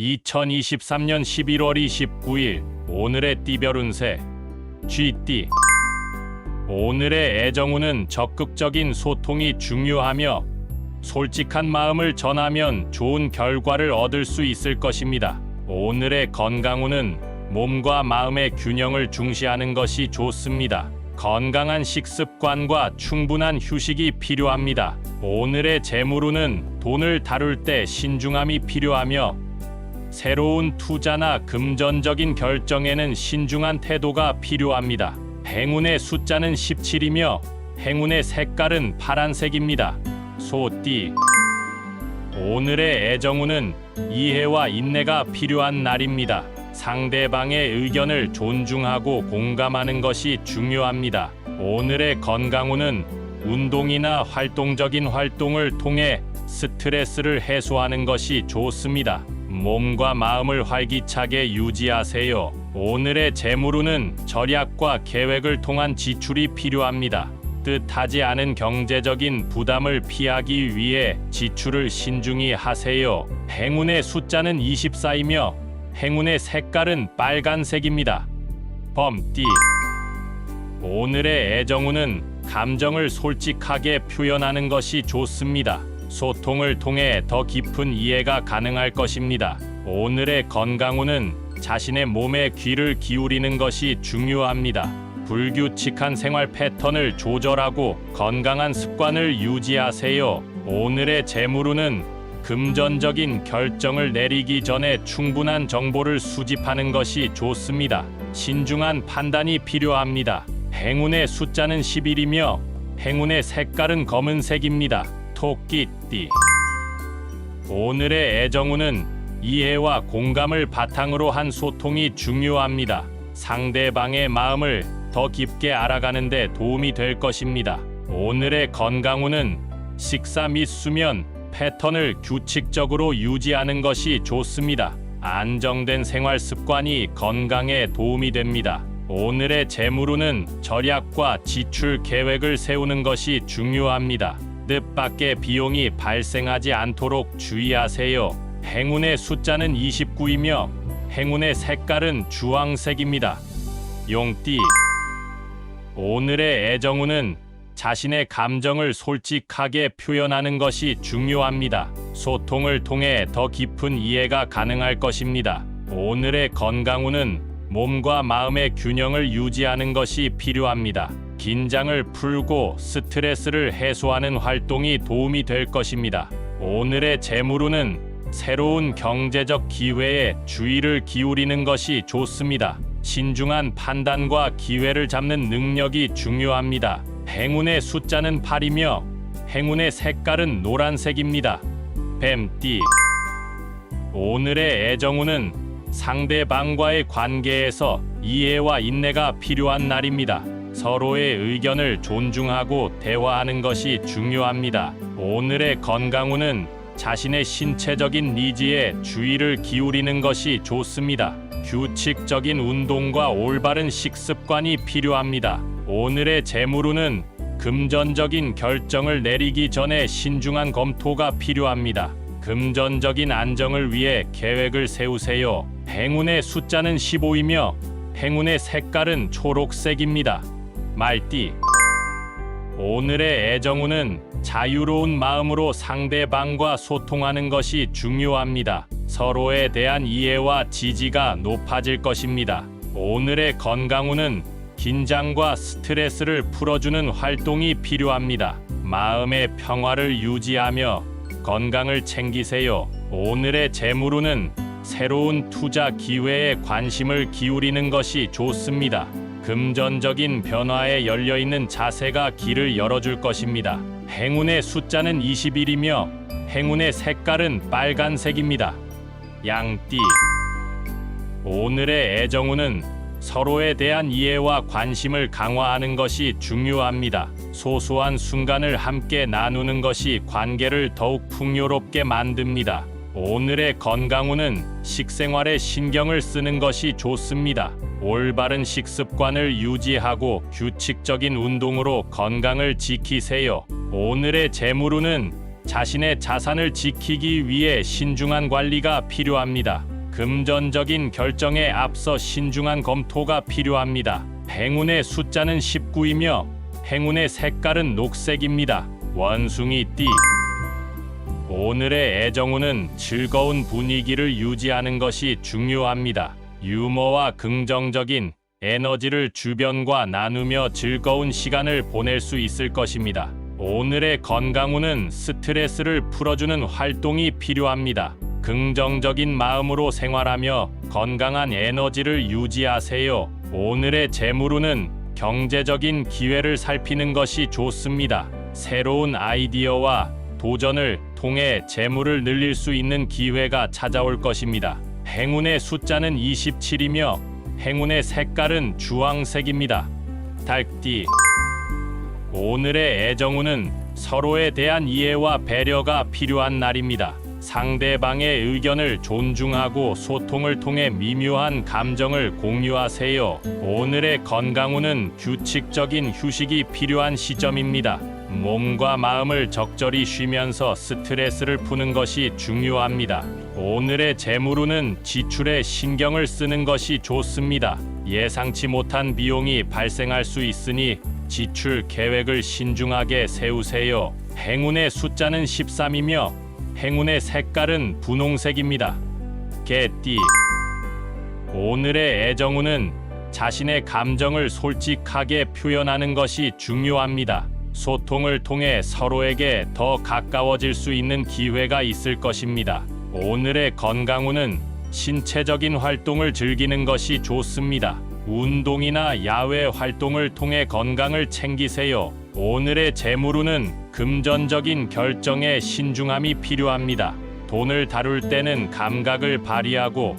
2023년 11월 29일 오늘의 띠별 운세 쥐띠. 오늘의 애정운은 적극적인 소통이 중요하며 솔직한 마음을 전하면 좋은 결과를 얻을 수 있을 것입니다. 오늘의 건강운은 몸과 마음의 균형을 중시하는 것이 좋습니다. 건강한 식습관과 충분한 휴식이 필요합니다. 오늘의 재물운은 돈을 다룰 때 신중함이 필요하며 새로운 투자나 금전적인 결정에는 신중한 태도가 필요합니다. 행운의 숫자는 17이며 행운의 색깔은 파란색입니다. 소띠. 오늘의 애정운은 이해와 인내가 필요한 날입니다. 상대방의 의견을 존중하고 공감하는 것이 중요합니다. 오늘의 건강운은 운동이나 활동적인 활동을 통해 스트레스를 해소하는 것이 좋습니다. 몸과 마음을 활기차게 유지하세요. 오늘의 재물운은 절약과 계획을 통한 지출이 필요합니다. 뜻하지 않은 경제적인 부담을 피하기 위해 지출을 신중히 하세요. 행운의 숫자는 24이며 행운의 색깔은 빨간색입니다. 범띠. 오늘의 애정운은 감정을 솔직하게 표현하는 것이 좋습니다. 소통을 통해 더 깊은 이해가 가능할 것입니다. 오늘의 건강운은 자신의 몸에 귀를 기울이는 것이 중요합니다. 불규칙한 생활 패턴을 조절하고 건강한 습관을 유지하세요. 오늘의 재물운은 금전적인 결정을 내리기 전에 충분한 정보를 수집하는 것이 좋습니다. 신중한 판단이 필요합니다. 행운의 숫자는 11이며 행운의 색깔은 검은색입니다. 토끼띠. 오늘의 애정운은 이해와 공감을 바탕으로 한 소통이 중요합니다. 상대방의 마음을 더 깊게 알아가는 데 도움이 될 것입니다. 오늘의 건강운은 식사 및 수면 패턴을 규칙적으로 유지하는 것이 좋습니다. 안정된 생활 습관이 건강에 도움이 됩니다. 오늘의 재물운은 절약과 지출 계획을 세우는 것이 중요합니다. 뜻밖의 비용이 발생하지 않도록 주의하세요. 행운의 숫자는 29이며 행운의 색깔은 주황색입니다. 용띠. 오늘의 애정운은 자신의 감정을 솔직하게 표현하는 것이 중요합니다. 소통을 통해 더 깊은 이해가 가능할 것입니다. 오늘의 건강운은 몸과 마음의 균형을 유지하는 것이 필요합니다. 긴장을 풀고 스트레스를 해소하는 활동이 도움이 될 것입니다. 오늘의 재물운은 새로운 경제적 기회에 주의를 기울이는 것이 좋습니다. 신중한 판단과 기회를 잡는 능력이 중요합니다. 행운의 숫자는 8이며 행운의 색깔은 노란색입니다. 뱀띠. 오늘의 애정운은 상대방과의 관계에서 이해와 인내가 필요한 날입니다. 서로의 의견을 존중하고 대화하는 것이 중요합니다. 오늘의 건강운은 자신의 신체적인 니즈에 주의를 기울이는 것이 좋습니다. 규칙적인 운동과 올바른 식습관이 필요합니다. 오늘의 재물운은 금전적인 결정을 내리기 전에 신중한 검토가 필요합니다. 금전적인 안정을 위해 계획을 세우세요. 행운의 숫자는 15이며 행운의 색깔은 초록색입니다. 말띠. 오늘의 애정운은 자유로운 마음으로 상대방과 소통하는 것이 중요합니다. 서로에 대한 이해와 지지가 높아질 것입니다. 오늘의 건강운은 긴장과 스트레스를 풀어주는 활동이 필요합니다. 마음의 평화를 유지하며 건강을 챙기세요. 오늘의 재물운은 새로운 투자 기회에 관심을 기울이는 것이 좋습니다. 금전적인 변화에 열려있는 자세가 길을 열어줄 것입니다. 행운의 숫자는 21이며 행운의 색깔은 빨간색입니다. 양띠. 오늘의 애정운은 서로에 대한 이해와 관심을 강화하는 것이 중요합니다. 소소한 순간을 함께 나누는 것이 관계를 더욱 풍요롭게 만듭니다. 오늘의 건강운은 식생활에 신경을 쓰는 것이 좋습니다. 올바른 식습관을 유지하고 규칙적인 운동으로 건강을 지키세요. 오늘의 재물운은 자신의 자산을 지키기 위해 신중한 관리가 필요합니다. 금전적인 결정에 앞서 신중한 검토가 필요합니다. 행운의 숫자는 19이며 행운의 색깔은 녹색입니다. 원숭이 띠. 오늘의 애정운은 즐거운 분위기를 유지하는 것이 중요합니다. 유머와 긍정적인 에너지를 주변과 나누며 즐거운 시간을 보낼 수 있을 것입니다. 오늘의 건강운은 스트레스를 풀어주는 활동이 필요합니다. 긍정적인 마음으로 생활하며 건강한 에너지를 유지하세요. 오늘의 재물운은 경제적인 기회를 살피는 것이 좋습니다. 새로운 아이디어와 도전을 통해 재물을 늘릴 수 있는 기회가 찾아올 것입니다. 행운의 숫자는 27이며 행운의 색깔은 주황색입니다. 닭띠. 오늘의 애정운은 서로에 대한 이해와 배려가 필요한 날입니다. 상대방의 의견을 존중하고 소통을 통해 미묘한 감정을 공유하세요. 오늘의 건강운은 규칙적인 휴식이 필요한 시점입니다. 몸과 마음을 적절히 쉬면서 스트레스를 푸는 것이 중요합니다. 오늘의 재물운은 지출에 신경을 쓰는 것이 좋습니다. 예상치 못한 비용이 발생할 수 있으니 지출 계획을 신중하게 세우세요. 행운의 숫자는 13이며 행운의 색깔은 분홍색입니다. 개띠. 오늘의 애정운은 자신의 감정을 솔직하게 표현하는 것이 중요합니다. 소통을 통해 서로에게 더 가까워질 수 있는 기회가 있을 것입니다. 오늘의 건강운은 신체적인 활동을 즐기는 것이 좋습니다. 운동이나 야외 활동을 통해 건강을 챙기세요. 오늘의 재물운은 금전적인 결정에 신중함이 필요합니다. 돈을 다룰 때는 감각을 발휘하고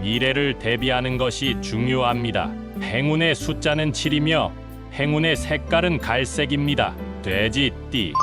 미래를 대비하는 것이 중요합니다. 행운의 숫자는 7이며 행운의 색깔은 갈색입니다. 돼지띠.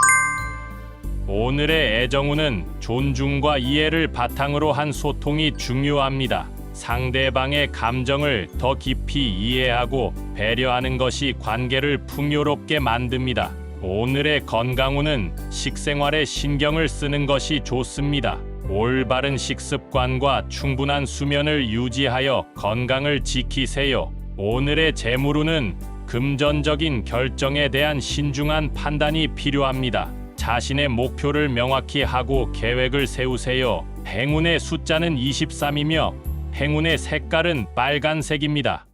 오늘의 애정운은 존중과 이해를 바탕으로 한 소통이 중요합니다. 상대방의 감정을 더 깊이 이해하고 배려하는 것이 관계를 풍요롭게 만듭니다. 오늘의 건강운은 식생활에 신경을 쓰는 것이 좋습니다. 올바른 식습관과 충분한 수면을 유지하여 건강을 지키세요. 오늘의 재물운은 금전적인 결정에 대한 신중한 판단이 필요합니다. 자신의 목표를 명확히 하고 계획을 세우세요. 행운의 숫자는 23이며 행운의 색깔은 빨간색입니다.